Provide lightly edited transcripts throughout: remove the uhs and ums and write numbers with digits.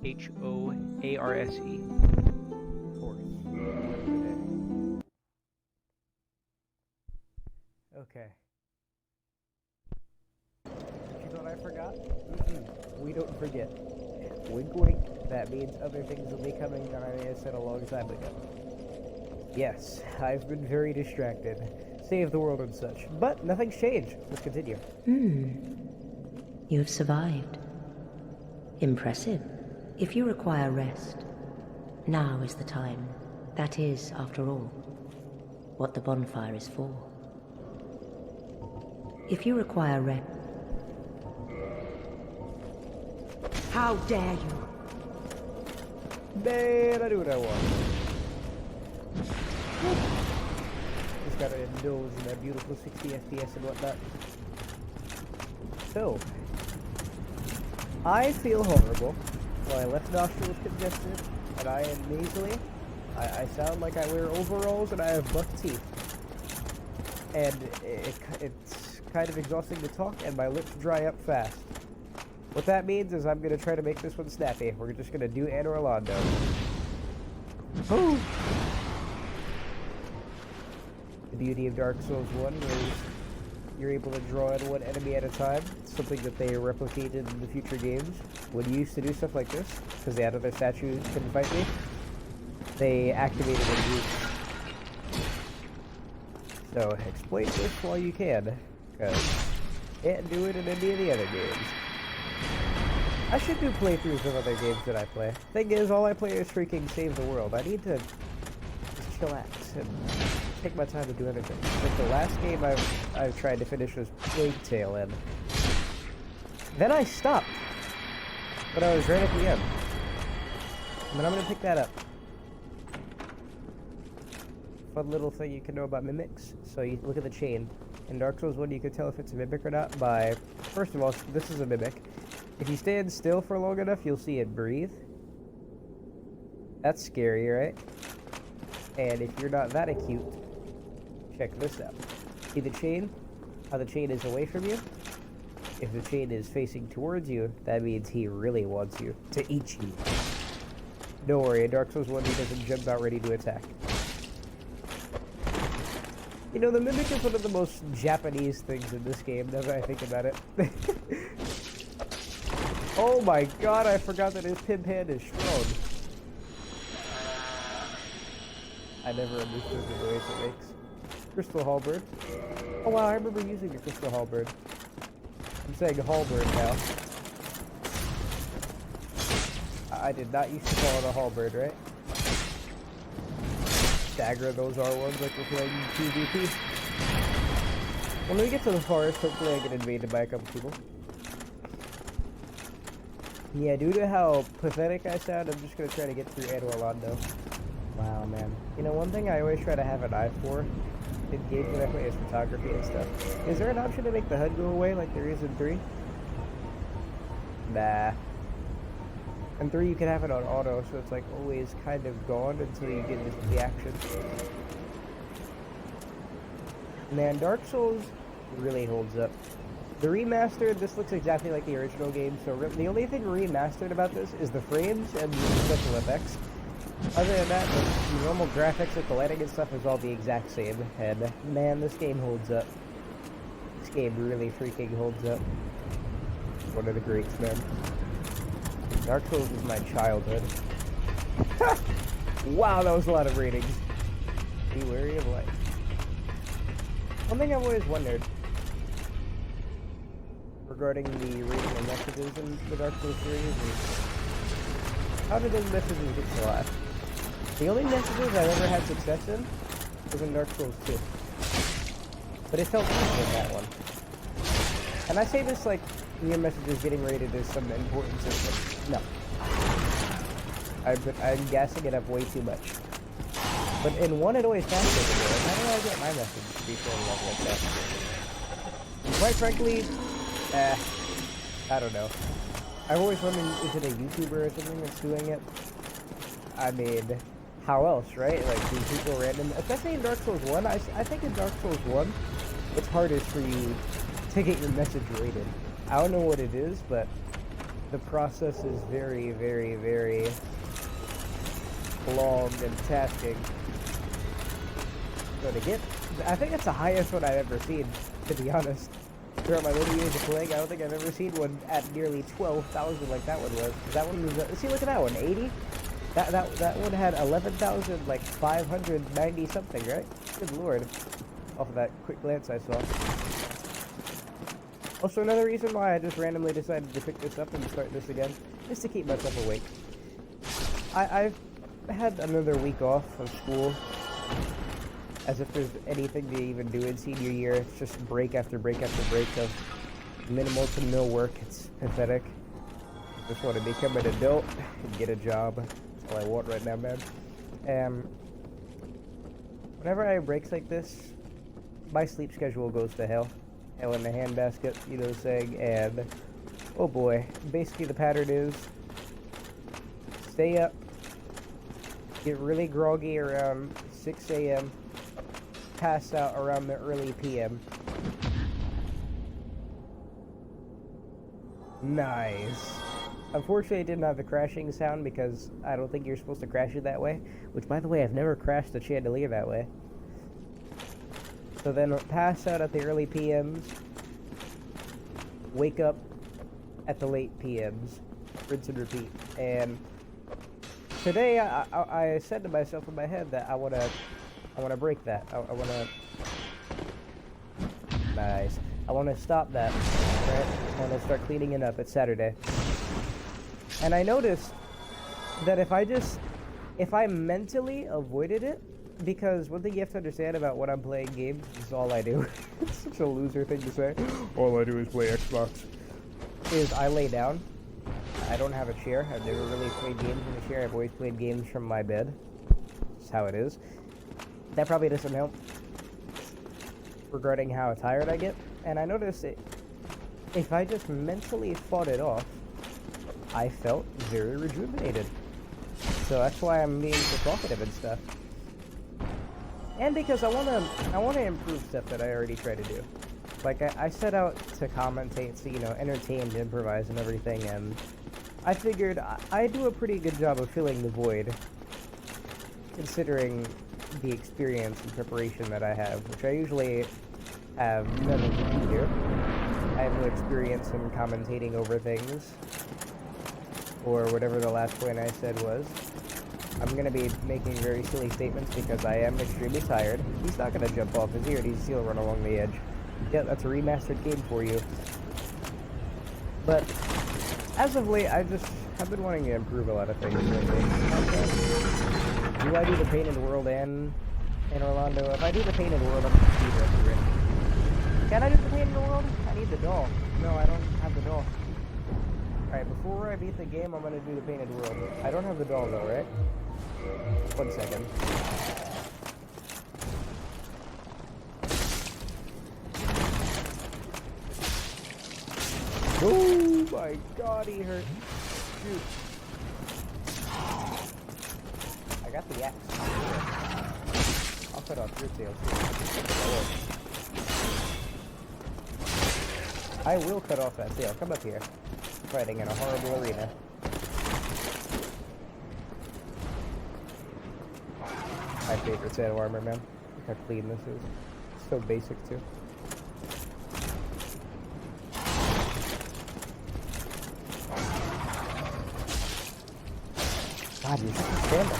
Horse. Okay. You thought I forgot? We don't forget. Wink wink, that means other things will be coming that I may have said a long time ago. Yes, I've been very distracted. Save the world and such. But nothing's changed. Let's continue. You've survived. Impressive. If you require rest, now is the time. That is, after all, what the bonfire is for. If you require rest... How dare you! Man, I do what I want. Just gotta indulge in that beautiful 60 FPS and whatnot. So, I feel horrible. My left nostril is congested, and I am nasally. I sound like I wear overalls, and I have buck teeth. And it's kind of exhausting to talk, and my lips dry up fast. What that means is I'm going to try to make this one snappy. We're just going to do Anne Orlando. Oh. The beauty of Dark Souls 1 is you're able to draw in one enemy at a time. It's something that they replicated in the future games. When you used to do stuff like this, because they had other statues couldn't fight me, they activated in groups. So exploit this while you can, because can't do it in any of the other games. I should do playthroughs of other games that I play. Thing is, all I play is freaking Save the World. I need to just chillax and take my time to do other things. Like the last game I've tried to finish was Plague Tale, and then I stopped. But I was right at the end. But I'm gonna pick that up. Fun little thing you can know about mimics. So you look at the chain. In Dark Souls 1, you can tell if it's a mimic or not by, first of all, this is a mimic. If you stand still for long enough, you'll see it breathe. That's scary, right? And if you're not that acute, check this out. See the chain? How the chain is away from you? If the chain is facing towards you, that means he really wants you to eat you. Don't worry, in Dark Souls 1, he doesn't jump out ready to attack. You know, the mimic is one of the most Japanese things in this game, now that I think about it. Oh my god, I forgot that his pimp hand is strong. I never understood the noise it makes. Crystal halberd. Oh wow, I remember using the crystal halberd. I'm saying halberd now. I did not used to call it a halberd, right? Stagger those R1s like we're playing PvP. When we get to the forest, hopefully I get invaded by a couple people. Yeah, due to how pathetic I sound, I'm just gonna try to get through Anne Orlando. Wow, man. You know, one thing I always try to have an eye for in games that I play is photography and stuff. Is there an option to make the HUD go away like there is in 3? Nah. In 3 you can have it on auto, so it's like always kind of gone until you get into the action. Man, Dark Souls really holds up. The remastered, this looks exactly like the original game, so the only thing remastered about this is the frames and the special effects. Other than that, the normal graphics with the lighting and stuff is all the exact same, and man, this game holds up. This game really freaking holds up. One of the greats, man. Dark Souls is my childhood. Wow, that was a lot of ratings. Be wary of life. One thing I've always wondered regarding the rating and messages in the Dark Souls series is how did those messages get so high? The only messages I've ever had success in was in Dark Souls 2. But it felt easy in that one. And I say this like your messages getting rated as some important system. No. I'm gassing it up way too much. But in 1 it always sounds good. How do I get my message to be so level like that? And quite frankly, I don't know. I've always wondered, is it a YouTuber or something that's doing it? I mean, how else, right? Like, do people random... Especially in Dark Souls 1, I think in Dark Souls 1, it's hardest for you to get your message rated. I don't know what it is, but the process is very, very, very long and tasking. So to get, I think it's the highest one I've ever seen, to be honest. Throughout my many years of playing, I don't think I've ever seen one at nearly 12,000 like that one was. That one was, see, look at that one, 80? That one had 11,000, like 590 something, right? Good lord. Off of that quick glance I saw. Also, another reason why I just randomly decided to pick this up and start this again is to keep myself awake. I've had another week off of school, as if there's anything to even do in senior year. It's just break after break after break of minimal to no work. It's pathetic. Just want to become an adult and get a job. That's all I want right now, man. Whenever I have breaks like this, my sleep schedule goes to hell. Hell in the handbasket, you know what I'm saying? And, oh boy, basically the pattern is stay up, get really groggy around 6 a.m., pass out around the early p.m. Nice. Unfortunately, it didn't have the crashing sound because I don't think you're supposed to crash it that way. Which, by the way, I've never crashed a chandelier that way. So then pass out at the early PMs, wake up at the late PMs, rinse and repeat. And today I said to myself in my head that I wanna break that. I wanna nice. I wanna stop that. Right? I wanna start cleaning it up. It's Saturday. And I noticed that if I mentally avoided it, because one thing you have to understand about when I'm playing games is all I do. It's such a loser thing to say. All I do is play Xbox. Is I lay down. I don't have a chair. I've never really played games in a chair. I've always played games from my bed. That's how it is. That probably doesn't help regarding how tired I get. And I noticed it. If I just mentally fought it off, I felt very rejuvenated. So that's why I'm being so talkative and stuff. And because I wanna improve stuff that I already try to do. Like I set out to commentate, to, you know, entertain, improvise, and everything, and I figured I do a pretty good job of filling the void, considering the experience and preparation that I have, which I usually have none of here. I have no experience in commentating over things, or whatever the last point I said was. I'm gonna be making very silly statements because I am extremely tired. He's not gonna jump off his ear, he's still run along the edge. Yeah, that's a remastered game for you. But as of late, I've been wanting to improve a lot of things lately. Do I do the Painted World and Orlando? If I do the Painted World, I'm gonna speed run through it. Can I do the Painted World? I need the doll. No, I don't have the doll. Alright, before I beat the game, I'm gonna do the Painted World. I don't have the doll though, right? 1 second. Oh my god, he hurt. Shoot. I got the axe. I'll cut off your tail too. I will cut off that tail. Come up here. Fighting in a horrible arena. My favorite set of armor, man. Look how clean this is. So basic too. God, you're just a stand-up.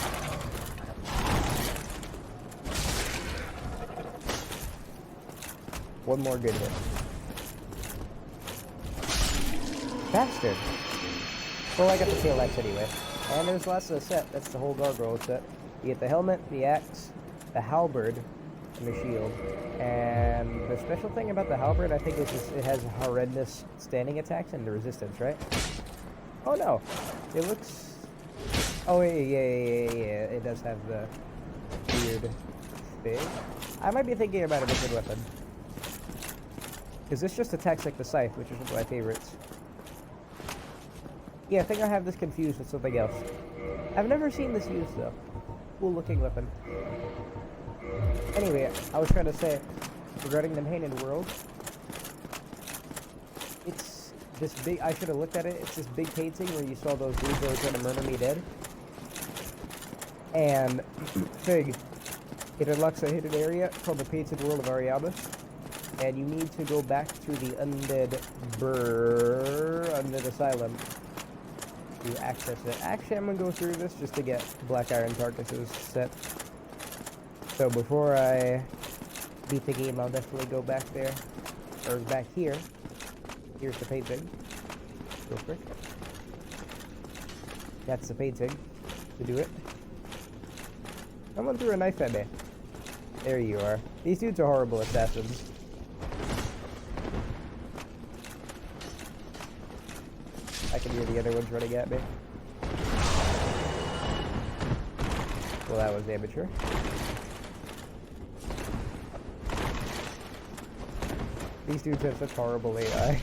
One more good hit. Bastard! Well, I got the tail axe anyway. And there's lots of set. That's the whole gargoyle set. You get the helmet, the axe, the halberd, and the shield. And the special thing about the halberd, I think, is it has horrendous standing attacks and the resistance, right? Oh no! It looks... Oh, yeah, it does have the weird thing. I might be thinking about a different weapon. Because this just attacks like the scythe, which is one of my favorites. Yeah, I think I have this confused with something else. I've never seen this used, though. Cool looking weapon. Anyway, I was trying to say, regarding the Painted World, it's this big, I should have looked at it, it's this big painting where you saw those dudes that were trying to murder me dead. And, Fig, it unlocks a hidden area called the Painted World of Ariamis. And you need to go back to the Undead Asylum to access it. Actually, I'm gonna go through this just to get Black Iron Carcasses set. So before I beat the game, I'll definitely go back there, or back here. Here's the painting, real quick. That's the painting, to do it. Someone threw a knife at me. There you are. These dudes are horrible assassins. I can hear the other ones running at me. Well, that was amateur. These dudes have such horrible AI.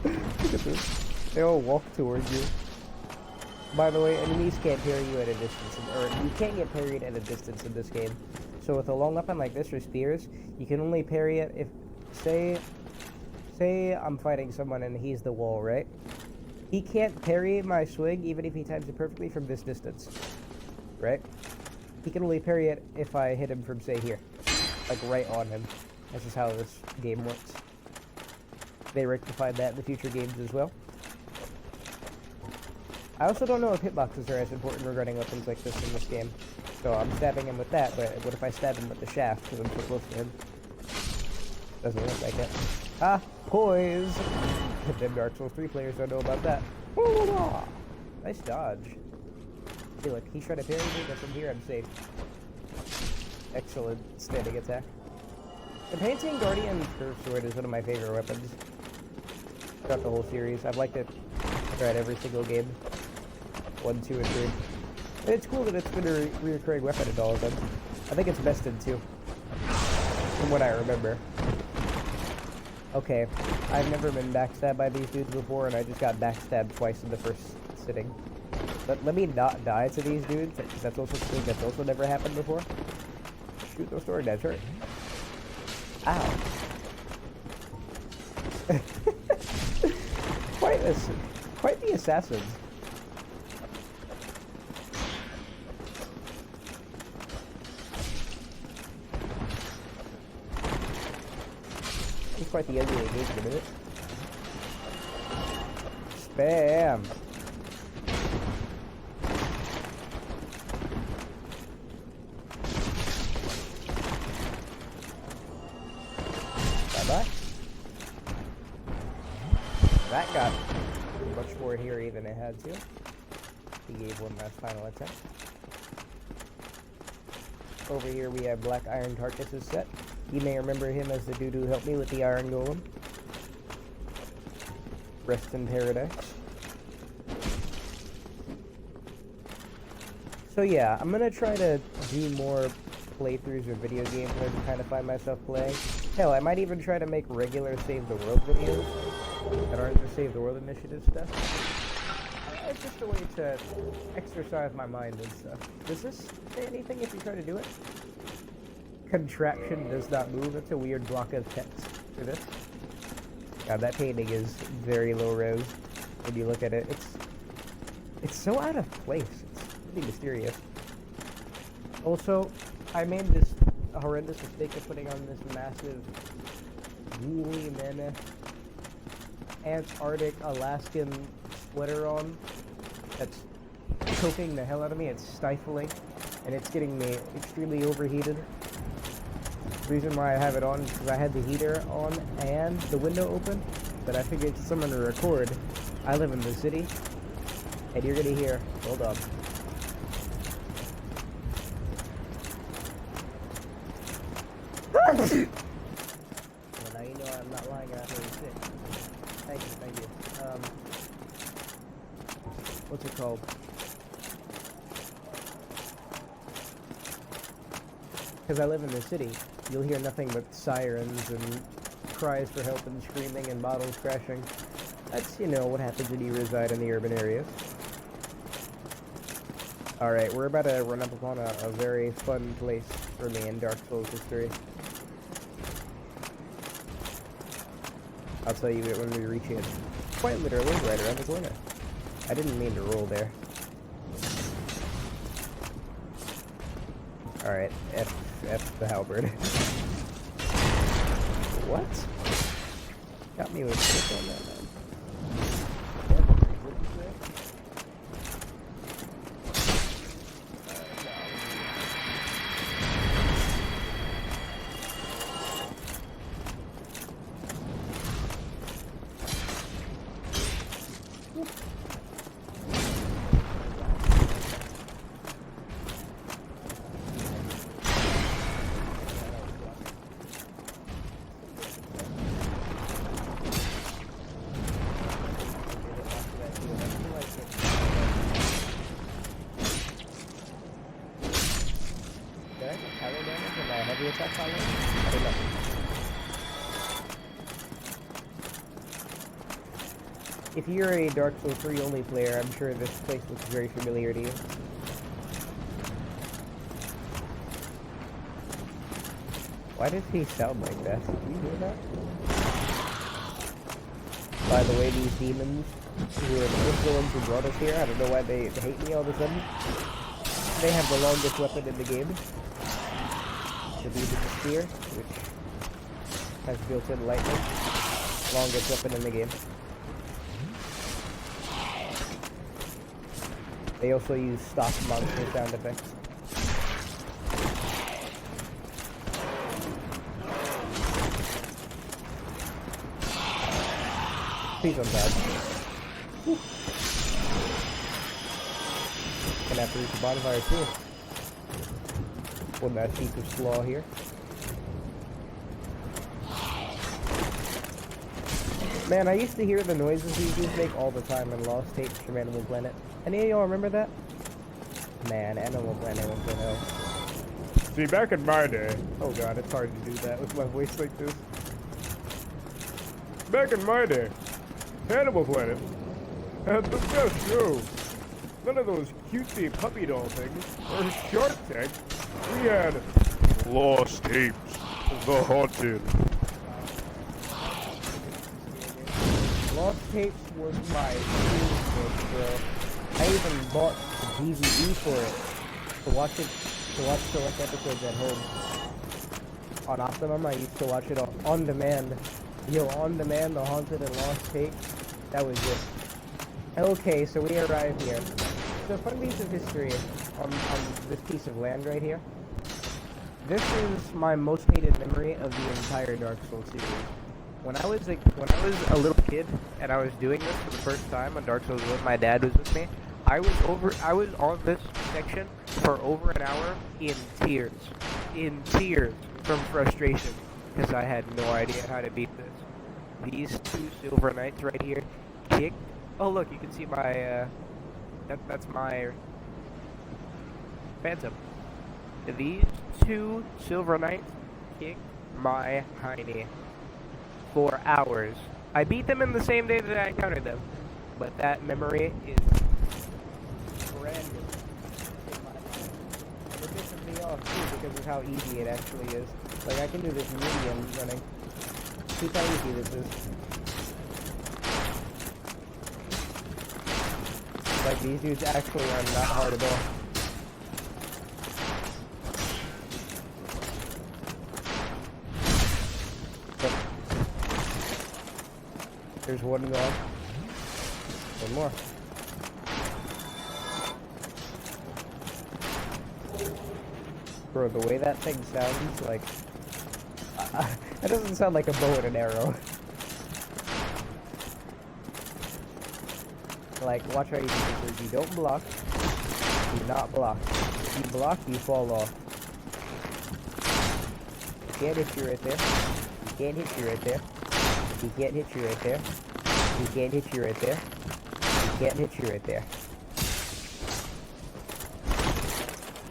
Look at this. They all walk towards you. By the way, enemies can't parry you at a distance, or you can't get parried at a distance in this game. So with a long weapon like this or spears, you can only parry it if, say I'm fighting someone and he's the wall, right? He can't parry my swing even if he times it perfectly from this distance, right? He can only parry it if I hit him from, say, here. Like, right on him. This is how this game works. They rectified that in the future games as well. I also don't know if hitboxes are as important regarding weapons like this in this game. So I'm stabbing him with that, but what if I stab him with the shaft because I'm so close to him? Doesn't look like it. Ah, poise! Them Dark Souls 3 players don't know about that. Nice dodge. See, look, he's trying to parry me, but from here I'm safe. Excellent standing attack. The Painting Guardian Curved Sword is one of my favorite weapons throughout the whole series. I've liked it throughout every single game. 1, 2, and 3. And it's cool that it's been a recurring weapon in all of them. I think it's best in 2. From what I remember. Okay, I've never been backstabbed by these dudes before, and I just got backstabbed twice in the first sitting. But let me not die to these dudes, because that's also something that's also never happened before. Shoot those sword knives, hurt. Ow. Quite the assassins. He's quite the ugly engagement, isn't it? Spam! Bye-bye. That got much more hairy than it had to. He gave one last final attempt. Over here we have Black Iron Carcasses set. You may remember him as the dude who helped me with the Iron Golem. Rest in paradise. So yeah, I'm gonna try to do more playthroughs or video games where I kind of find myself playing. Hell, I might even try to make regular Save the World videos that aren't the Save the World Initiative stuff. It's just a way to exercise my mind and stuff. Does this say anything if you try to do it? Contraption does not move. That's a weird block of text for this. God, that painting is very low res when you look at it. It's so out of place. It's really mysterious. Also, I made this horrendous mistake of putting on this massive woolly mammoth Antarctic Alaskan sweater on that's choking the hell out of me. It's stifling and it's getting me extremely overheated. The reason why I have it on is because I had the heater on and the window open, but I figured since I'm gonna record, I live in the city, and you're gonna hear, hold on. Well, now you know I'm not lying about really sick. Thank you. What's it called? Because I live in the city, you'll hear nothing but sirens and cries for help and screaming and bottles crashing. That's, you know, what happens when you reside in the urban areas. Alright, we're about to run up upon a very fun place for me in Dark Souls history. I'll tell you it when we reach it. quite literally right around the corner. I didn't mean to roll there. Alright, F the halberd. What? Got me with shit on that, man. Heavy attack on it? I don't know. If you're a Dark Souls 3 only player, I'm sure this place looks very familiar to you. Why does he sound like that? Did you hear that? By the way, these demons who are the ones who brought us here, I don't know why they hate me all of a sudden. They have the longest weapon in the game. The demon spear, which has built-in lightning. Longest weapon in the game. They also use stock monster sound effects. Please don't die. Gonna have to reach the bonfire too. One that secret slaw here. Man, I used to hear the noises these dudes make all the time in Lost Tapes from Animal Planet. Any of y'all remember that? Man, Animal Planet was the hell. See, back in my day... Oh god, it's hard to do that with my voice like this. Back in my day, Animal Planet had the best show. None of those cutesy puppy doll things, or Shark Tank. We had Lost Tapes, The Haunted. Lost Tapes was my favorite, bro. I even bought the DVD for it to watch select episodes at home. On Optimum, I used to watch it on demand. Yo, on demand, The Haunted and Lost Tapes. That was just okay. So we arrived here. So fun piece of history on this piece of land right here. This is my most hated memory of the entire Dark Souls series. When I was a little kid and I was doing this for the first time on Dark Souls 1, my dad was with me. I was on this section for over an hour in tears from frustration because I had no idea how to beat this. These two Silver Knights right here kick. Oh look, you can see my that's my Phantom. These two Silver Knights kicked my hiney for hours. I beat them in the same day that I encountered them, but that memory is brand new in my mind. And it pisses me off too because of how easy it actually is. Like I can do this medium running. See how easy this is. Like these dudes actually are not hard at all. There's one gone. One more. Bro, the way that thing sounds, like... it doesn't sound like a bow and an arrow. Like, watch how you do this. You don't block. Do not block. If you block, you fall off. You can't hit you right there. You can't hit you right there. He can't hit you right there. He can't hit you right there. He can't hit you right there.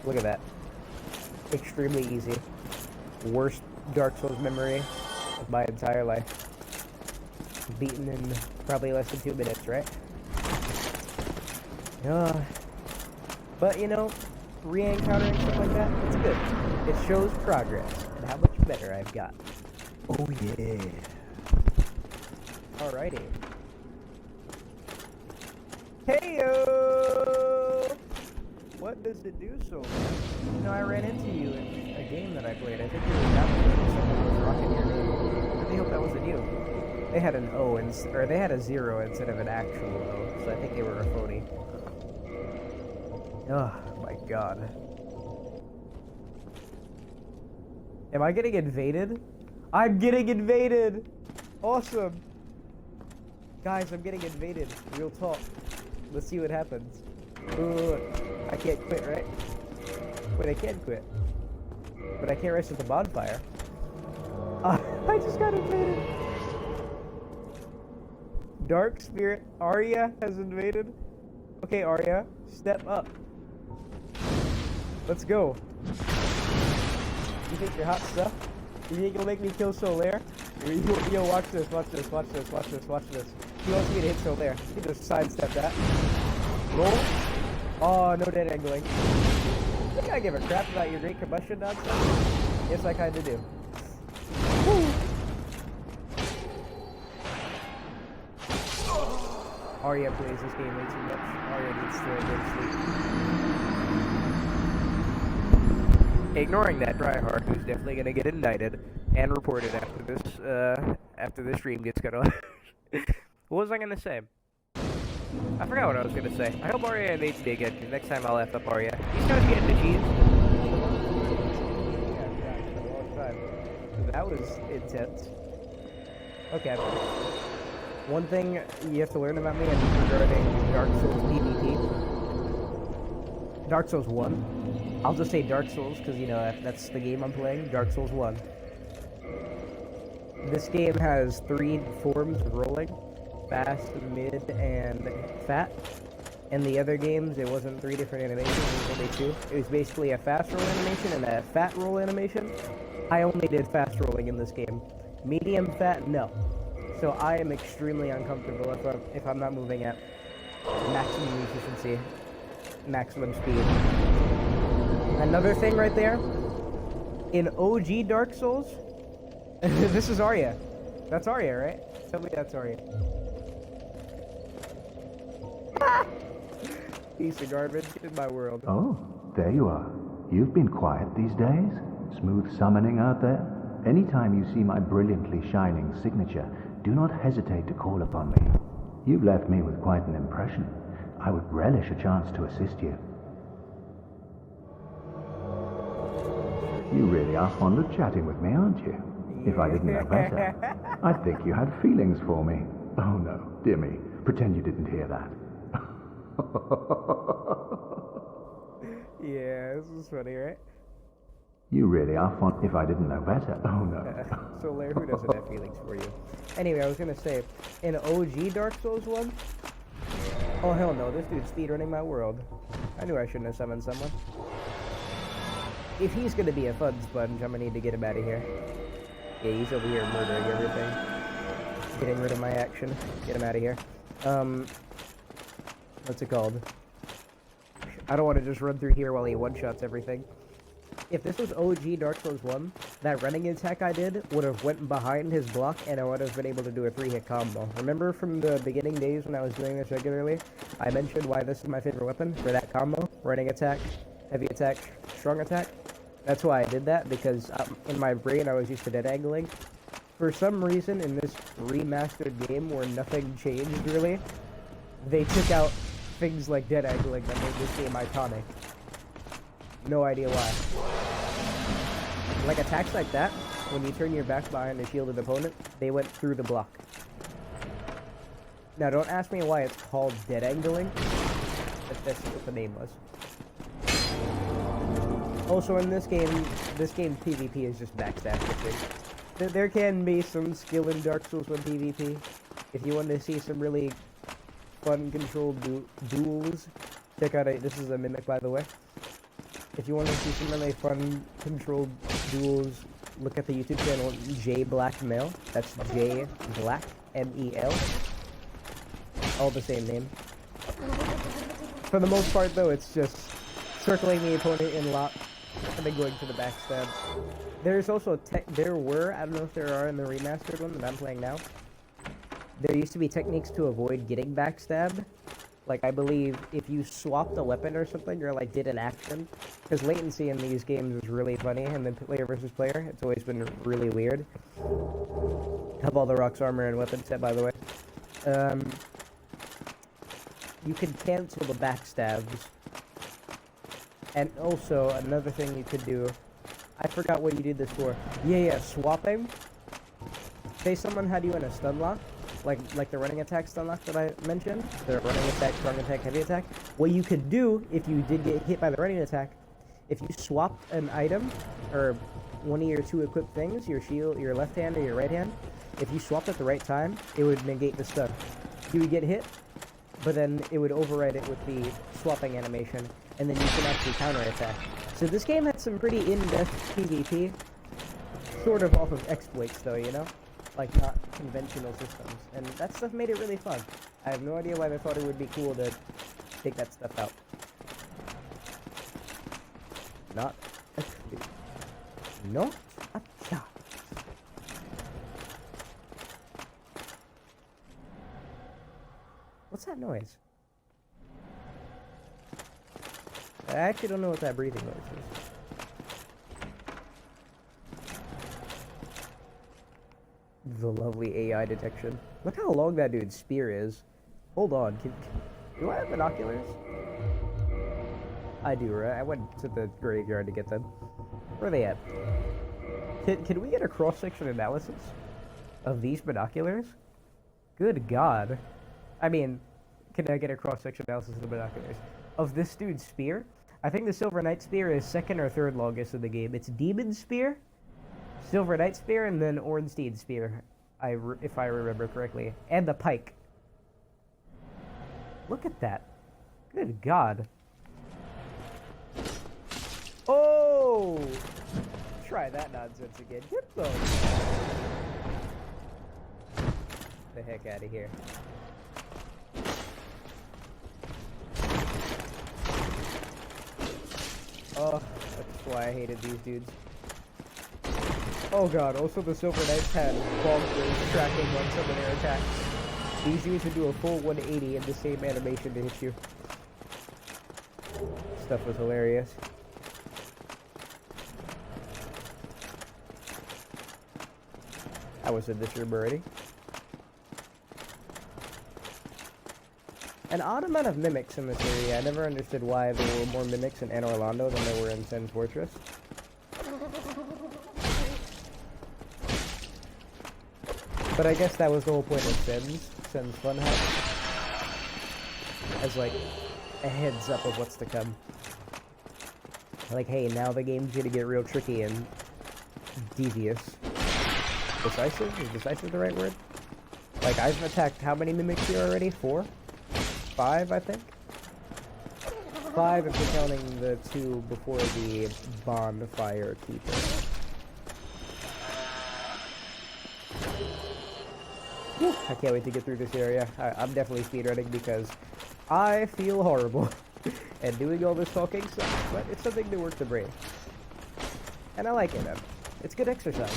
Look at that. Extremely easy. Worst Dark Souls memory of my entire life. Beaten in probably less than 2 minutes, right? But you know, re-encountering stuff like that, it's good. It shows progress and how much better I've got. Oh yeah. Alrighty. Heyo! What does it do so well? You know, I ran into you in a game that I played. I think you were down someone was rocking your name. I really hope that wasn't you. They had an O, or they had a 0 instead of an actual O, so I think they were a phony. Oh my god. Am I getting invaded? I'm getting invaded! Awesome! Guys, I'm getting invaded. Real talk. Let's see what happens. Ooh, I can't quit, right? Wait, I can quit. But I can't rest at the bonfire. I just got invaded! Dark Spirit Arya has invaded. Okay, Arya, step up. Let's go. You think you're hot stuff? You think you'll make me kill Solaire? Yo, watch this, watch this, watch this, watch this, watch this. He wants me to hit Solaire. He just sidestep that. Roll. Oh, no dead angling. I think I give a crap about your great combustion nonsense. Yes, I kinda do. Woo. Arya plays this game way too much. Arya needs to go to sleep. Ignoring that tryhard, who's definitely gonna get indicted and reported after this stream gets cut off. What was I gonna say? I forgot what I was gonna say. I hope Arya invades me again, because next time I'll F up Arya. He's gonna get the cheese. That was intense. Okay. One thing you have to learn about me regarding Dark Souls PvP. Dark Souls 1. I'll just say Dark Souls, because, you know, that's the game I'm playing. Dark Souls 1. This game has 3 forms of rolling. Fast, mid, and fat. In the other games, it wasn't 3 different animations, it was only 2. It was basically a fast roll animation and a fat roll animation. I only did fast rolling in this game. Medium, fat, no. So I am extremely uncomfortable if I'm not moving at maximum efficiency, maximum speed. Another thing right there, in OG Dark Souls, this is Arya. That's Arya, right? Tell me that's Arya. Piece of garbage in my world. Oh, there you are. You've been quiet these days. Smooth summoning out there. Anytime you see my brilliantly shining signature, do not hesitate to call upon me. You've left me with quite an impression. I would relish a chance to assist you. You really are fond of chatting with me, aren't you? If I didn't know better, I'd think you had feelings for me. Oh no, dear me, pretend you didn't hear that. Yeah, this is funny, right? You really are fond. If I didn't know better, oh no. Solaire, who doesn't have feelings for you? Anyway, I was gonna say, in OG Dark Souls 1, oh hell no, this dude's speedrunning my world. I knew I shouldn't have summoned someone. If he's gonna be a fun sponge, I'm gonna need to get him out of here. Yeah, he's over here murdering everything. Getting rid of my action. Get him out of here. What's it called? I don't want to just run through here while he one-shots everything. If this was OG Dark Souls 1, that running attack I did would have went behind his block and I would have been able to do a 3-hit combo. Remember from the beginning days when I was doing this regularly, I mentioned why this is my favorite weapon for that combo? Running attack, heavy attack, strong attack. That's why I did that, because in my brain I was used to dead angling. For some reason in this remastered game where nothing changed really, they took out things like dead angling that made this game iconic. No idea why. Like attacks like that, when you turn your back behind a shielded opponent, they went through the block. Now don't ask me why it's called dead angling, but that's what the name was. Also in this game PvP is just backstab switching. There can be some skill in Dark Souls 1 PvP. If you want to see some really fun controlled duels, check out this is a mimic by the way. If you want to see some really fun controlled duels, look at the YouTube channel J Black Male. That's J Black M-E-L. All the same name. For the most part though, it's just circling the opponent in lock and then going for the backstab. There's also I don't know if there are in the remastered one that I'm playing now. There used to be techniques to avoid getting backstabbed, Like, I believe if you swapped a weapon or something, or, like, did an action, because latency in these games is really funny, and then player versus player, it's always been really weird. Have all the rocks, armor, and weapon set, by the way. You can cancel the backstabs. And also, another thing you could do, I forgot what you did this for. Yeah, swapping. Say someone had you in a stun lock, like the running attack stun lock that I mentioned, the running attack, strong attack, heavy attack. What you could do, if you did get hit by the running attack, if you swapped an item, or one of your two equipped things, your shield, your left hand or your right hand, if you swapped at the right time, it would negate the stun. You would get hit, but then it would override it with the swapping animation, and then you can actually counterattack. So this game had some pretty in-depth PvP, sort of off of exploits though, you know? Like, not conventional systems. And that stuff made it really fun. I have no idea why they thought it would be cool to take that stuff out. Not a clue. Not a chance. What's that noise? I actually don't know what that breathing noise is. The lovely AI detection. Look how long that dude's spear is. Hold on, do I have binoculars? I do, right? I went to the graveyard to get them. Where are they at? Can we get a cross-section analysis of these binoculars? Good God. I mean, can I get a cross-section analysis of the binoculars? Of this dude's spear? I think the Silver Knight Spear is second or third longest in the game. It's Demon Spear, Silver Knight Spear, and then Ornstein Spear, if I remember correctly. And the Pike. Look at that. Good God. Oh! Try that nonsense again. Get those. The heck out of here. Oh, that's why I hated these dudes. Oh god, also the Silver Knights had bonkers tracking on some of their attacks. These dudes would do a full 180 in the same animation to hit you. Stuff was hilarious. I was in this room already. An odd amount of mimics in this area. I never understood why there were more mimics in Anne Orlando than there were in Sen's Fortress. But I guess that was the whole point of Sen's Funhouse. As like a heads up of what's to come. Like, hey, now the game's gonna get real tricky and devious. Decisive? Is decisive the right word? Like, I've attacked how many mimics here already? 4? 5, I think? 5 if we're counting the 2 before the bonfire keeper. Whew, I can't wait to get through this area. I'm definitely speedrunning because I feel horrible. And doing all this talking sucks, but it's something to work the brain. And I like it, man. It's good exercise.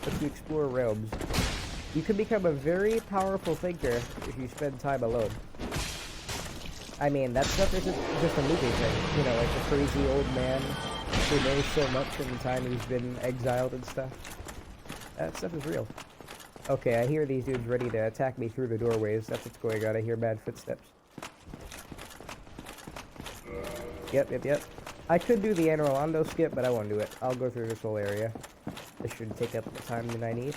If you explore realms. You can become a very powerful thinker if you spend time alone. I mean, that stuff isn't just a movie thing. You know, like a crazy old man who knows so much in the time he's been exiled and stuff. That stuff is real. Okay, I hear these dudes ready to attack me through the doorways. That's what's going on. I hear bad footsteps. Yep. I could do the Anne Orlando skip, but I won't do it. I'll go through this whole area. This should take up the time that I need.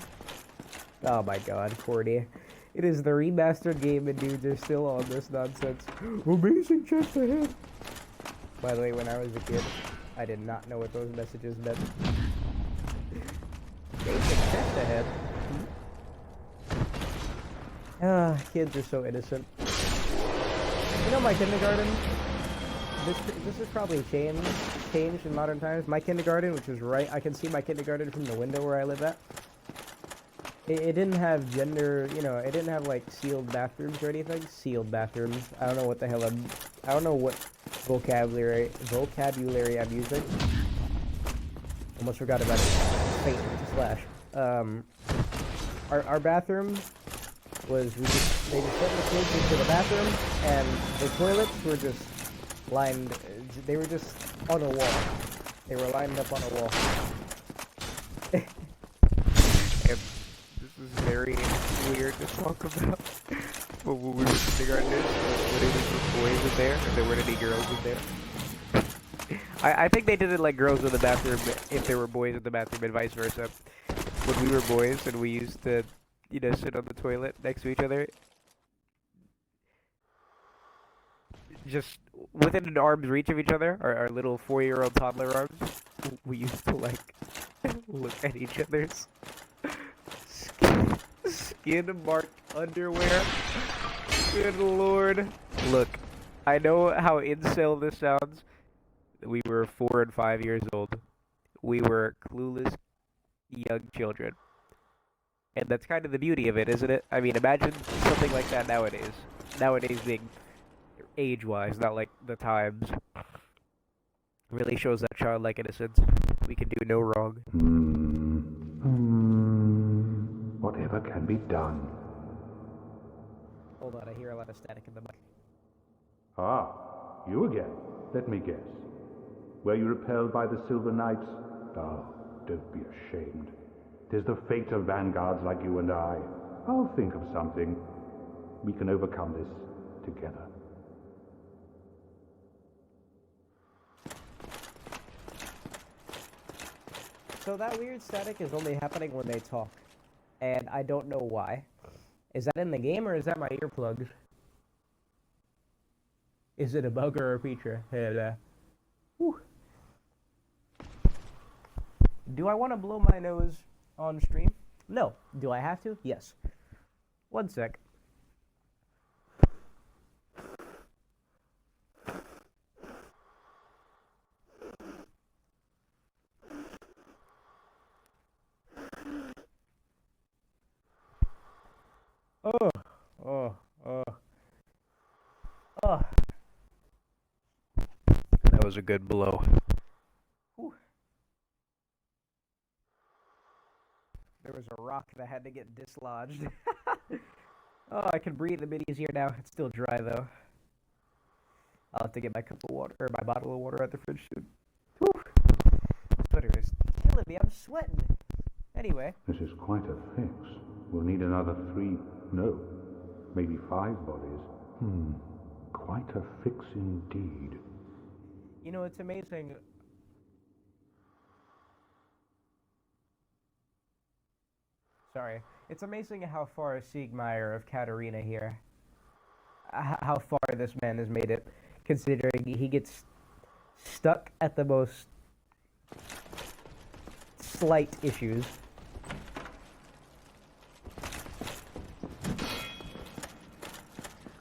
Oh my god, Cordy. It is the remastered game and dudes are still on this nonsense. Amazing chest ahead! By the way, when I was a kid, I did not know what those messages meant. Amazing chest ahead? Ah, kids are so innocent. You know my kindergarten? This is probably changed in modern times. My kindergarten, which was right, I can see my kindergarten from the window where I live at. It didn't have gender, you know, it didn't have like sealed bathrooms or anything. Sealed bathrooms. I don't know what the hell I don't know what vocabulary I'm using. Almost forgot about it. Fate with a slash. Our bathroom was they just sent the kids into the bathroom, and the toilets were just lined. They were just on a wall. They were lined up on a wall. And this is very weird to talk about. But when we were sitting on this, when it was boys in there, and there weren't any girls in there. I think they did it like girls in the bathroom if there were boys in the bathroom and vice versa. When we were boys and we used to, you know, sit on the toilet next to each other, just within an arm's reach of each other, our little 4-year-old toddler arms, we used to like look at each other's skin-marked underwear. Good lord. Look, I know how incel this sounds. We were 4 and 5 years old. We were clueless young children. And that's kind of the beauty of it, isn't it? I mean, imagine something like that nowadays. Nowadays being age-wise, not like the times. Really shows that childlike innocence. We can do no wrong. Whatever can be done. Hold on, I hear a lot of static in the mic. Ah, you again. Let me guess. Were you repelled by the Silver Knights? Oh, don't be ashamed. 'Tis the fate of vanguards like you and I. I'll think of something. We can overcome this together. So that weird static is only happening when they talk. And I don't know why. Is that in the game or is that my earplugs? Is it a bug or a feature? Whew. Do I want to blow my nose on stream? No. Do I have to? Yes. One sec. Oh. That was a good blow. Whew. There was a rock that had to get dislodged. Oh, I can breathe a bit easier now. It's still dry though. I'll have to get my cup of water, or my bottle of water at the fridge soon. Whew. Sweater is killing me. I'm sweating. Anyway. This is quite a fix. We'll need another 3, no, maybe 5 bodies. Quite a fix indeed. You know, it's amazing. Sorry. It's amazing how far Siegmeyer of Katarina here, how far this man has made it, considering he gets stuck at the most slight issues.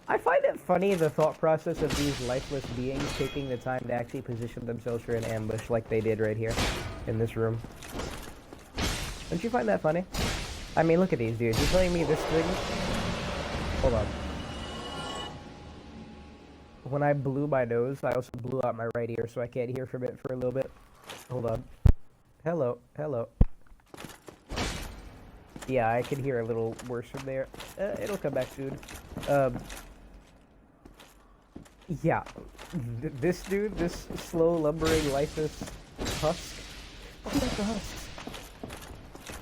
I find it funny, the thought process of these lifeless beings taking the time to actually position themselves for an ambush like they did right here in this room. Don't you find that funny? I mean, look at these dudes. You're telling me this thing... Hold on. When I blew my nose, I also blew out my right ear, so I can't hear from it for a little bit. Hold on. Hello. Hello. Yeah, I can hear a little worse from there. It'll come back soon. Yeah. This dude, this slow, lumbering, lifeless husk. Oh, that's the husk.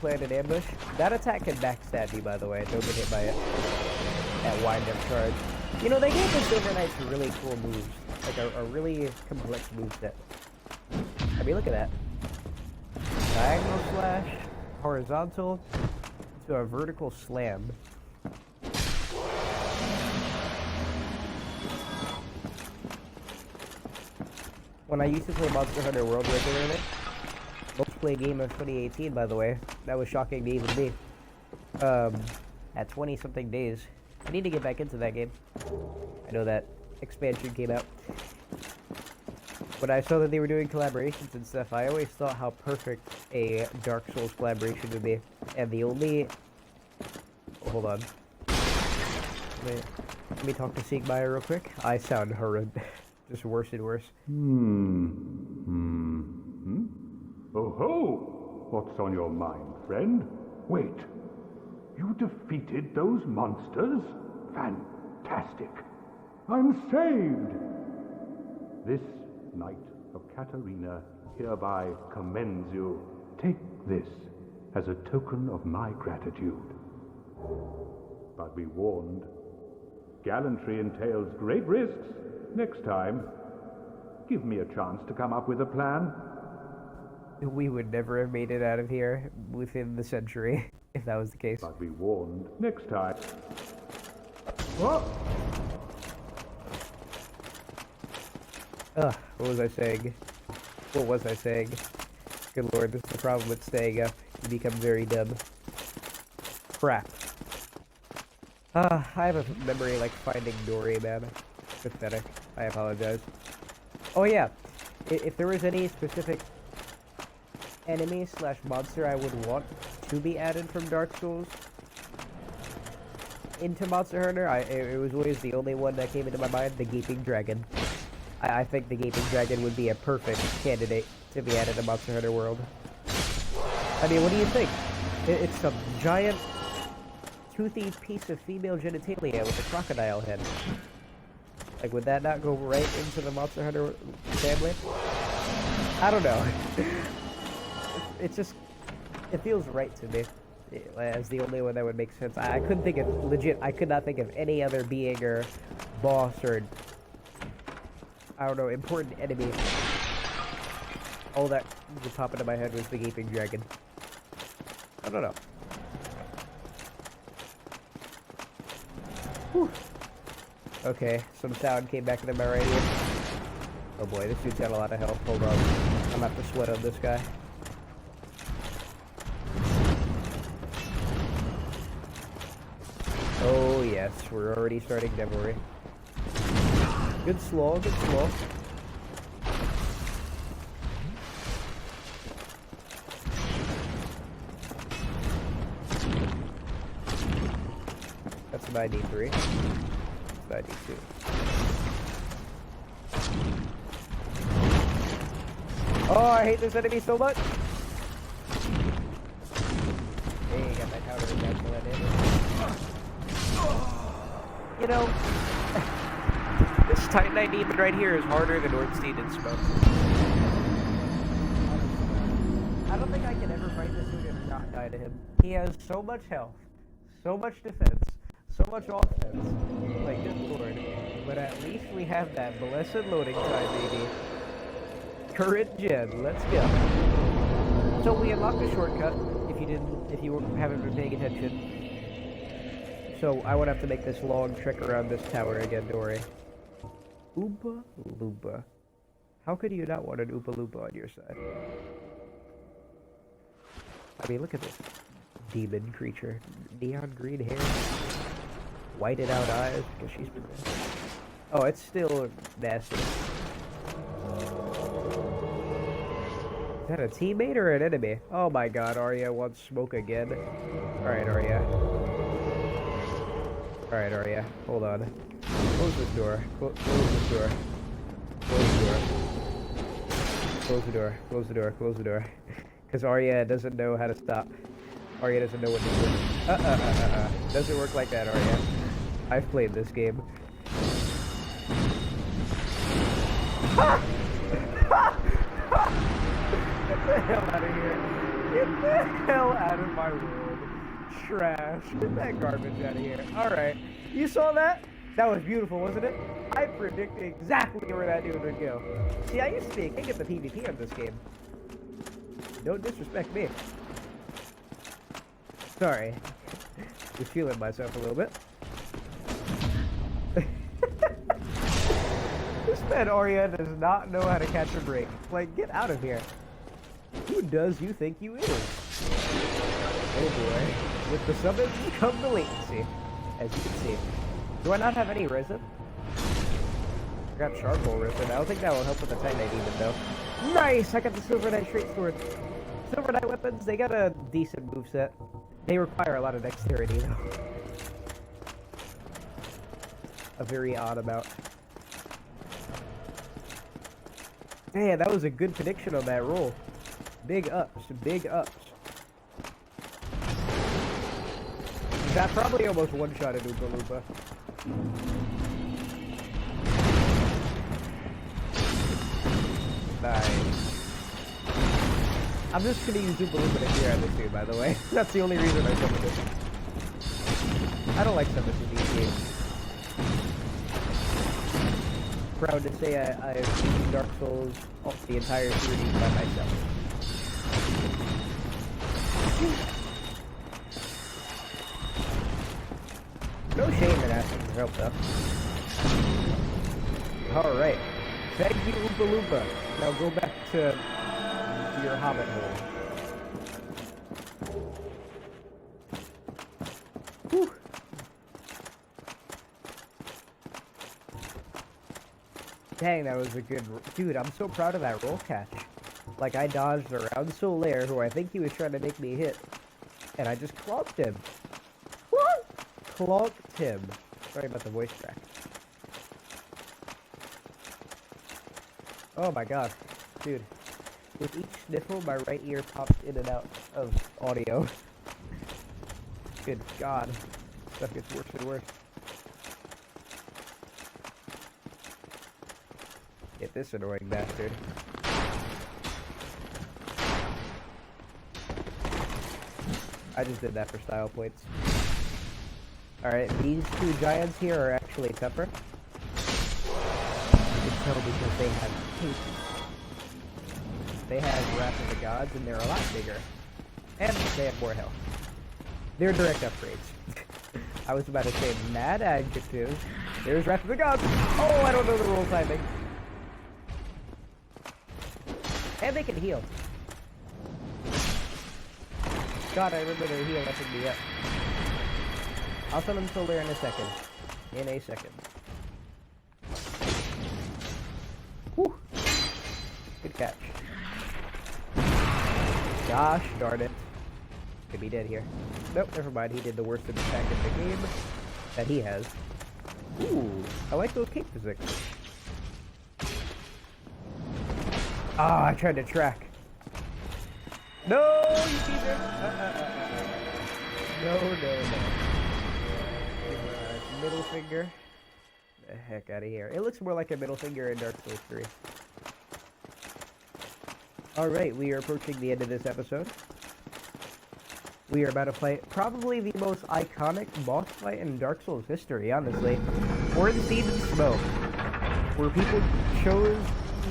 Planned an ambush. That attack can backstab me, by the way. Don't get hit by it. That wind-up charge. You know, they gave the Silver Knights really cool moves. Like a really complex moveset. I mean, look at that. Diagonal slash, horizontal, to a vertical slam. When I used to play Monster Hunter World regularly, most play game of 2018, by the way. That was shocking to even me. At 20-something days. I need to get back into that game. I know that expansion came out. When I saw that they were doing collaborations and stuff, I always thought how perfect a Dark Souls collaboration would be. And the only... Oh, hold on. Let me talk to Siegmeyer real quick. I sound horrid. Just worse and worse. Oh ho! What's on your mind, friend? Wait. You defeated those monsters? Fantastic. I'm saved. This Knight of Katarina hereby commends you. Take this as a token of my gratitude. But be warned, gallantry entails great risks. Next time, give me a chance to come up with a plan. We would never have made it out of here within the century, if that was the case. But be warned, next time. Oh! What was I saying? What was I saying? Good lord, this is the problem with staying up. You become very dumb. Crap. I have a memory like Finding Dory, man. Pathetic. I apologize. Oh yeah, if there was any specific enemy slash monster I would want to be added from Dark Souls into Monster Hunter, it was always the only one that came into my mind, the Gaping Dragon. I think the Gaping Dragon would be a perfect candidate to be added to Monster Hunter World. I mean, what do you think? It's some giant, toothy piece of female genitalia with a crocodile head. Like, would that not go right into the Monster Hunter family? I don't know. It's just, it feels right to me as the only one that would make sense. I couldn't think of, legit, I could not think of any other being or boss or, I don't know, important enemy. All that would pop into my head was the Gaping Dragon. I don't know. Whew. Okay, some sound came back into my right ear. Oh boy, this dude's got a lot of health. Hold on. I'm gonna have to sweat on this guy. Oh yes, we're already starting Devilry. Good slaw, good slaw. That's 93. That's 92. Oh, I hate this enemy so much! Hey, got my counter attack for that damage. You know, this Titanite demon right here is harder than Ornstein and Smoke. I don't think I can ever fight this dude and not die to him. He has so much health, so much defense, so much offense. Like, good lord. But at least we have that blessed loading time, baby. Current gen, let's go. So we unlocked a shortcut, if you haven't been paying attention. So I would have to make this long trek around this tower again, Dory. Oompa Loompa. How could you not want an Oompa Loompa on your side? I mean, look at this demon creature. Neon green hair. Whited out eyes, because she's pretty. Oh, it's still nasty. Is that a teammate or an enemy? Oh my god, Arya wants smoke again. Alright, Arya. Alright, Arya. Hold on. Close this door. Close this door. Close the door. Close the door. Close the door. Close the door. Because Arya doesn't know how to stop. Arya doesn't know what to do. Doesn't work like that, Arya. I've played this game. Get the hell out of here. Get the hell out of my world. Trash. Get that garbage out of here. Alright. You saw that? That was beautiful, wasn't it? I predicted exactly where that dude would go. See, I used to be a king of the PvP on this game. Don't disrespect me. Sorry. Just feeling myself a little bit. This man Arya does not know how to catch a break. Like, get out of here. Who does you think you is? Oh boy. With the summons come the latency. As you can see. Do I not have any resin? I got charcoal resin. I don't think that will help with the Titanite demon though. Nice! I got the Silver Knight straight sword. Silver Knight weapons, they got a decent moveset. They require a lot of dexterity though. A very odd amount. Man, that was a good prediction on that roll. Big ups, big ups. That probably almost one-shotted Oompa Loompa. Nice. I'm just gonna use Oompa Loompa to clear out this dude, by the way. That's the only reason I summoned it. I don't like summons in these games. Proud to say I've beaten Dark Souls the entire series by myself. No shame in asking for help, though. Alright. Thank you, Oompa Loompa. Now go back to your hobbit hole. Whew. Dang, that was a good... Dude, I'm so proud of that roll catch. Like, I dodged around Solaire, who I think he was trying to make me hit. And I just clonked him. What? Clonked him. Sorry about the voice crack. Oh my god. Dude. With each sniffle, my right ear pops in and out of audio. Good god. Stuff gets worse and worse. Get this annoying bastard. I just did that for style points. Alright, these two giants here are actually tougher. You can tell because they have cases. They have Wrath of the Gods and they're a lot bigger. And they have more health. They're direct upgrades. I was about to say mad adjectives. There's Wrath of the Gods! Oh, I don't know the roll timing. And they can heal. God, I remember their heal upping me up. I'll summon Solaire in a second. In a second. Whew. Good catch. Gosh darn it. Could be dead here. Nope, never mind. He did the worst attack in the game that he has. Ooh, I like those cape physics. Ah, I tried to track. No, you teaser! No. Middle finger. The heck out of here. It looks more like a middle finger in Dark Souls 3. Alright, we are approaching the end of this episode. We are about to fight probably the most iconic boss fight in Dark Souls history, honestly. We're in Seed and Smoke, where people chose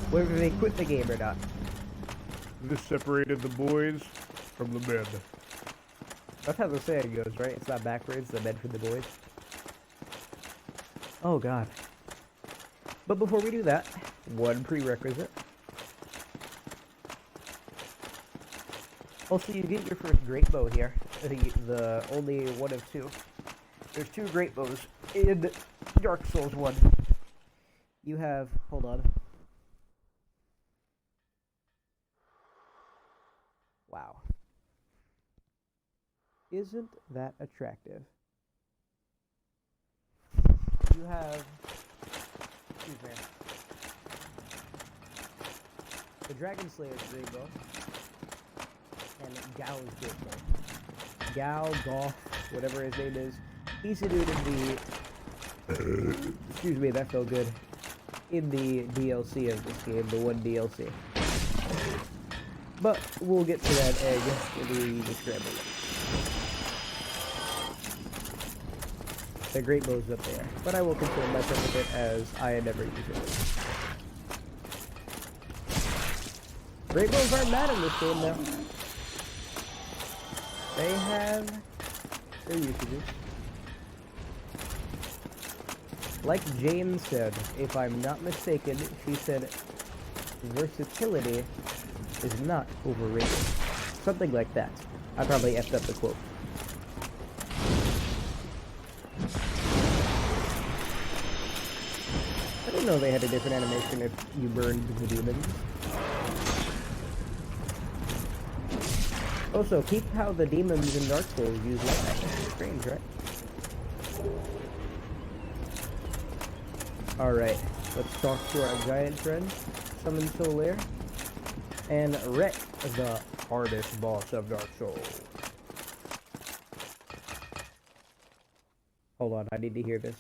whether they quit the game or not. This separated the boys from the men. That's how the saying goes, right? It's not backwards, the men from the boys. Oh god. But before we do that, one prerequisite. Also, you get your first great bow here. The only one of two. There's two great bows in Dark Souls 1. You have... hold on. Wow. Isn't that attractive? You have... excuse me. The Dragon Slayer's great bow. And Gao's great bow. Gao, Goth, whatever his name is. He's a dude in the... excuse me, that felt good. In the DLC of this game, the one DLC. But we'll get to that egg when we use the scramble it. The great bow's up there, but I will concern myself with it as I never use it. Great bows aren't bad in this game though. They have their usages. Like Jane said, if I'm not mistaken, she said versatility is not overrated. Something like that. I probably effed up the quote. I didn't know they had a different animation if you burned the demons. Also, keep how the demons in Dark Souls use lightning. Strange, right? Alright, let's talk to our giant friend, summon Solaire, and wreck the hardest boss of Dark Souls. Hold on, I need to hear this.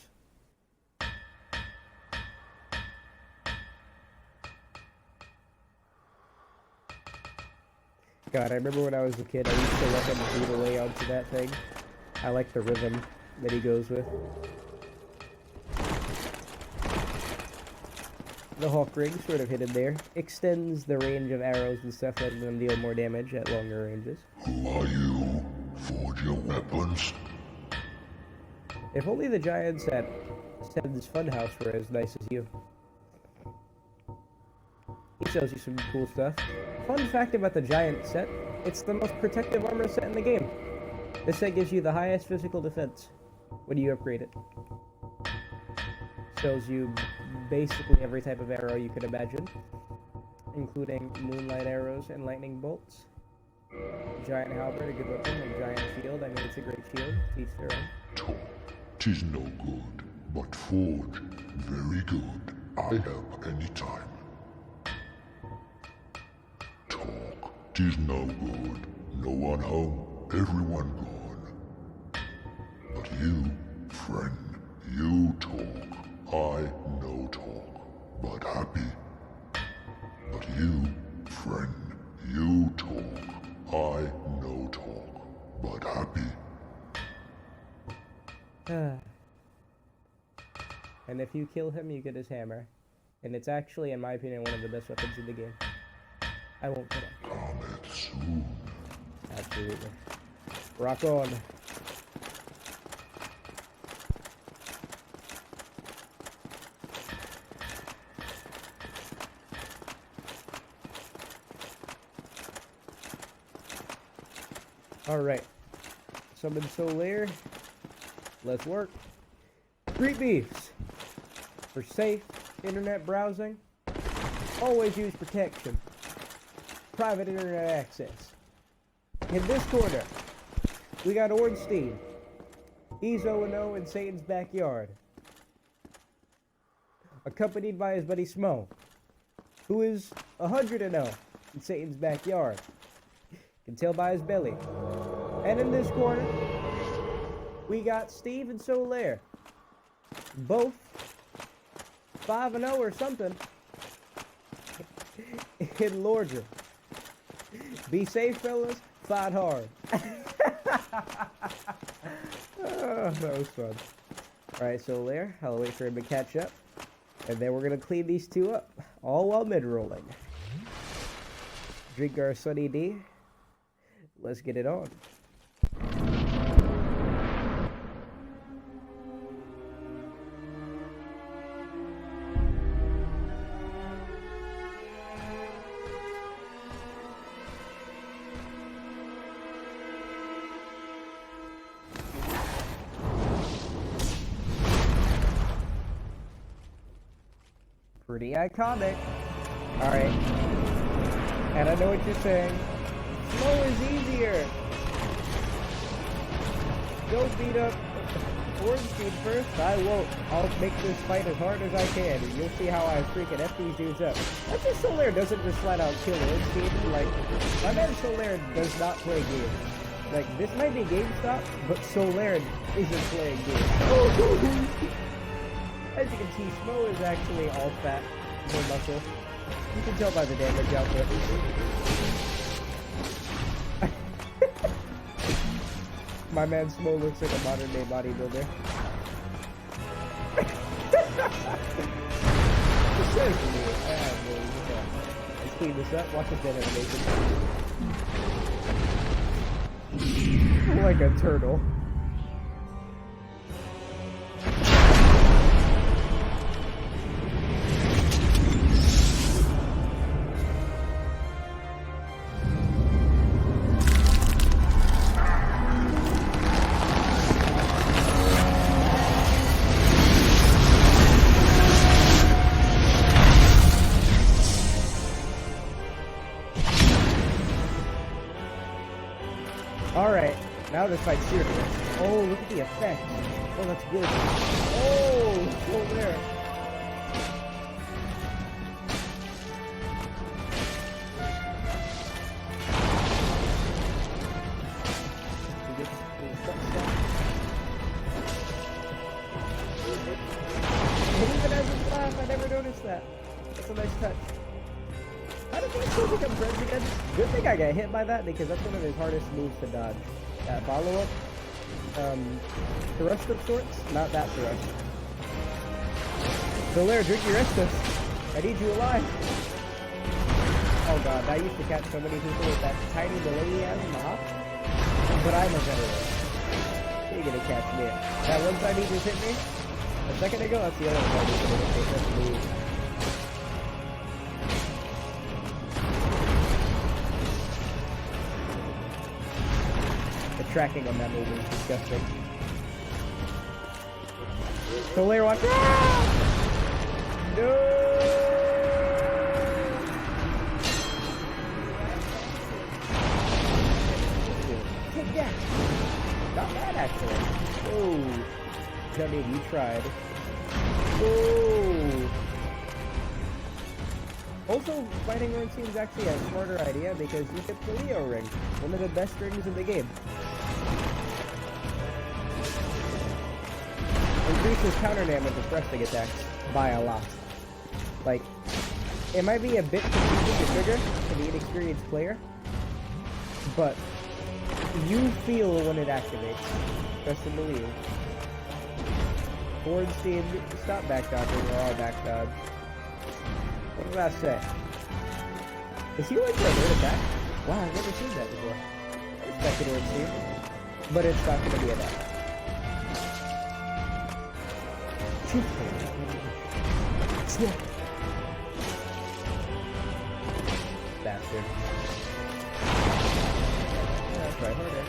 God, I remember when I was a kid, I used to let him beat away onto that thing. I like the rhythm that he goes with. The Hawk Ring, sort of hidden there, extends the range of arrows and stuff, letting them deal more damage at longer ranges. Who are you? Forge your weapons? If only the giants at Sed's Funhouse were as nice as you. He shows you some cool stuff. Fun fact about the giant set, it's the most protective armor set in the game. This set gives you the highest physical defense when you upgrade it. Shows you basically every type of arrow you could imagine, including moonlight arrows and lightning bolts. Giant halberd, a good weapon, and giant shield. I mean, it's a great shield. Teach their own. Talk, 'tis no good, but forge, very good. I help anytime. Talk, 'tis no good. No one home, everyone gone. But you, friend, you talk. I no talk, but happy. But you, friend, you talk. I no talk, but happy. And if you kill him, you get his hammer. And it's actually, in my opinion, one of the best weapons in the game. I won't kill him. Cometh soon. Absolutely. Rock on. Alright. Summon Solaire. Let's work. Greet beefs. For safe internet browsing, always use protection. Private internet access. In this corner, we got Ornstein. He's 0-0 in Satan's backyard. Accompanied by his buddy Smo, who is 100-0 in Satan's backyard. You can tell by his belly. And in this corner, we got Steve and Solaire. Both 5-0 or something in Lordra. Be safe, fellas. Fight hard. Oh, that was fun. Alright, Solaire, I'll wait for him to catch up. And then we're going to clean these two up. All while mid-rolling. Drink our Sunny D. Let's get it on. Pretty iconic. Alright. And I know what you're saying. Slow is easier. Go beat up Ornstein first. I won't. I'll make this fight as hard as I can, and you'll see how I freaking F these dudes up. That's just Solaire doesn't just flat out kill Ornstein. Like, my man Solaire does not play games. Like, this might be GameStop, but Solaire isn't playing games. Oh, as you can see, Smo is actually all fat, no muscle. You can tell by the damage output. My man Smo looks like a modern day bodybuilder. It says to me, let's clean this up, watch this dead animation. Like a turtle. Alright, now this fight's serious. Oh, look at the effect. Oh, that's good. Oh, still there. that. That's a nice touch. How did we still become friends again? Good thing I got hit by that because that's one of his hardest moves to dodge. That follow-up. Thrust of sorts? Not that thrust. Solaire, drink your Estus. I need you alive. Oh god, I used to catch so many people with that tiny delay he has in the hop. But I'm a veteran. You're gonna catch me. That one time he just hit me. A second ago, that's the other time he's gonna hit me. That's me. The tracking on that move is disgusting. Solaire, watch out! No! Take that! Not bad, actually. Oh, Johnny, you tried. Whoa! Also, fighting ring seems actually a smarter idea because you get the Leo ring, one of the best rings in the game. Increases counter damage with thrusting attacks by a lot. Like, it might be a bit confusing to trigger for the inexperienced player, but you feel when it activates. Trust and believe. Forward steam, stop back dodging or all back dodge. What did I say? Is he like a nerd attack? Wow, I've never seen that before. I expected it to, but it's not going to be enough. Snap. Bastard. That's right, harder.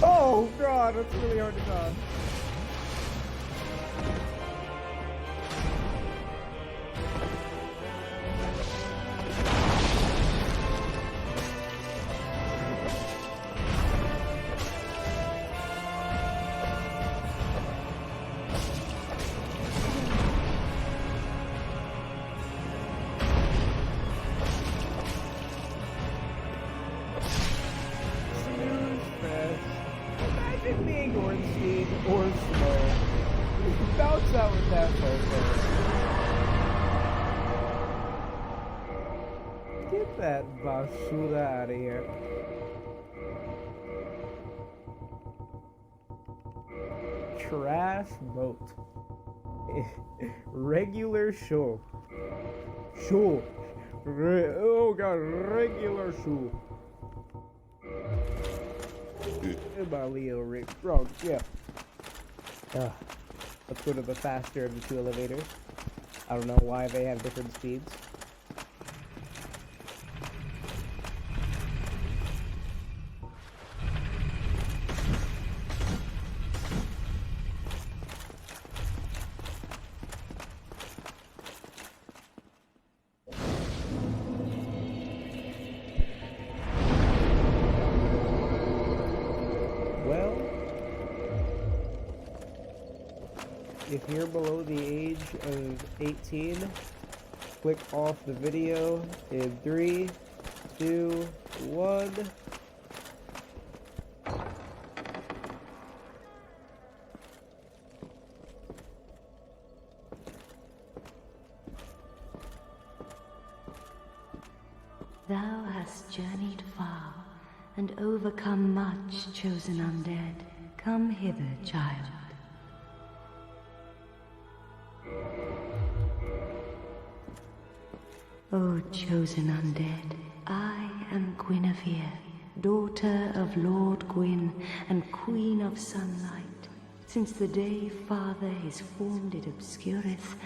Oh god, that's really hard to dodge. Snooze fest. Bounce out with that photo. Get that basura out of here. Trash boat. Regular show. Show. Oh god, regular show. My Leo Rick. Wrong, yeah. Let's go to the faster of the two elevators. I don't know why they have different speeds. Well, if you're below the age of 18, click off the video in 3, 2, 1. Thou hast journeyed far and overcome much, chosen undead. Come hither, child. O chosen undead, I am Guinevere, daughter of Lord Gwyn and Queen of Sunlight. Since the day Father his form did obscureth,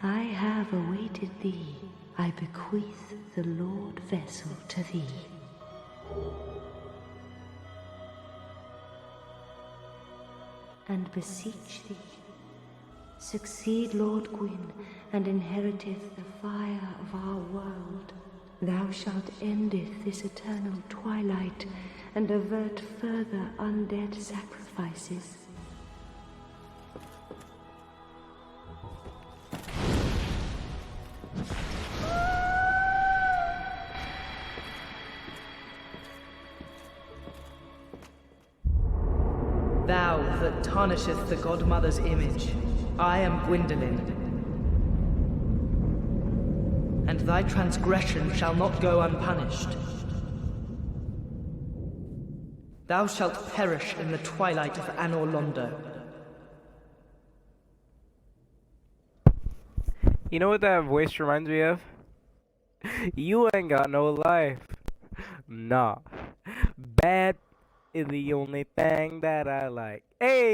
I have awaited thee. I bequeath the Lord vessel to thee. And beseech thee, succeed Lord Gwyn, and inheriteth the fire of our world. Thou shalt endeth this eternal twilight, and avert further undead sacrifices. Thou that tarnisheth the Godmother's image, I am Gwyndolin. And thy transgression shall not go unpunished. Thou shalt perish in the twilight of Anor Londo. You know what that voice reminds me of? You ain't got no life. Nah. Bad is the only thing that I like. Hey!